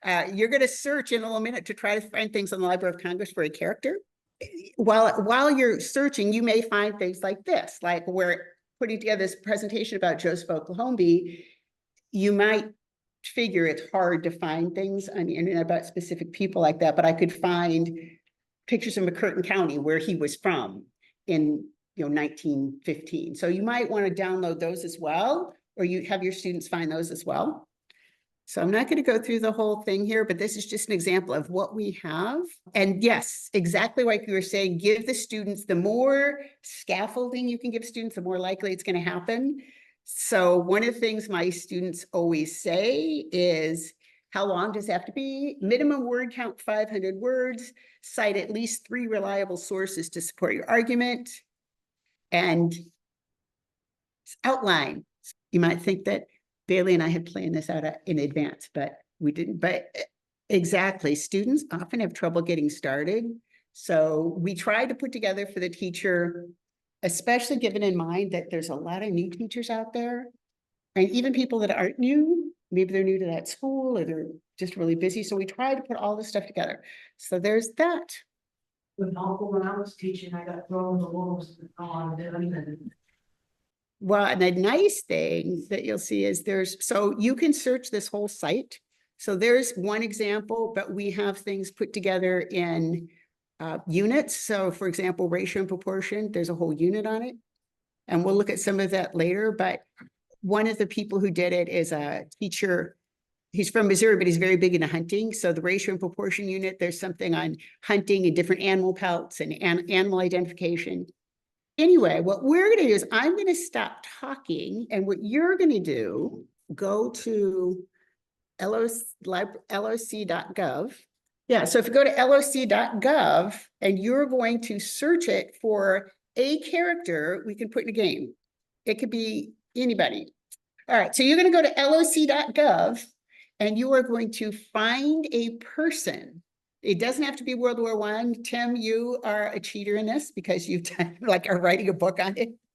You're going to search in a little minute to try to find things in the Library of Congress for a character. While you're searching, you may find things like this, like we're putting together this presentation about Joseph Oklahoma. You might figure it's hard to find things on the internet about specific people like that, but I could find pictures of McCurtain County where he was from in 1915. So you might want to download those as well, or you have your students find those as well. So I'm not going to go through the whole thing here, but this is just an example of what we have. And yes, exactly like you were saying, give the students, the more scaffolding you can give students, the more likely it's going to happen. So one of the things my students always say is, how long does it have to be? Minimum word count, 500 words, cite at least 3 reliable sources to support your argument, and outline. You might think that Bailey and I had planned this out in advance, but we didn't. But exactly, students often have trouble getting started. So we tried to put together for the teacher, especially given in mind that there's a lot of new teachers out there, and even people that aren't new, maybe they're new to that school or they're just really busy. So we tried to put all this stuff together. So there's that. When I was teaching, I got thrown the wolves on. Well, and the nice thing that you'll see is so you can search this whole site. So there's one example, but we have things put together in units. So for example, ratio and proportion, there's a whole unit on it. And we'll look at some of that later. But one of the people who did it is a teacher. He's from Missouri, but he's very big into hunting. So the ratio and proportion unit, there's something on hunting and different animal pelts and animal identification. Anyway, what we're going to do is I'm going to stop talking, and what you're going to do, go to loc.gov. Yeah, so if you go to loc.gov and you're going to search it for a character we can put in a game. It could be anybody. All right, so you're going to go to loc.gov and you are going to find a person. It doesn't have to be World War I. Tim, you are a cheater in this because you've done, are writing a book on it.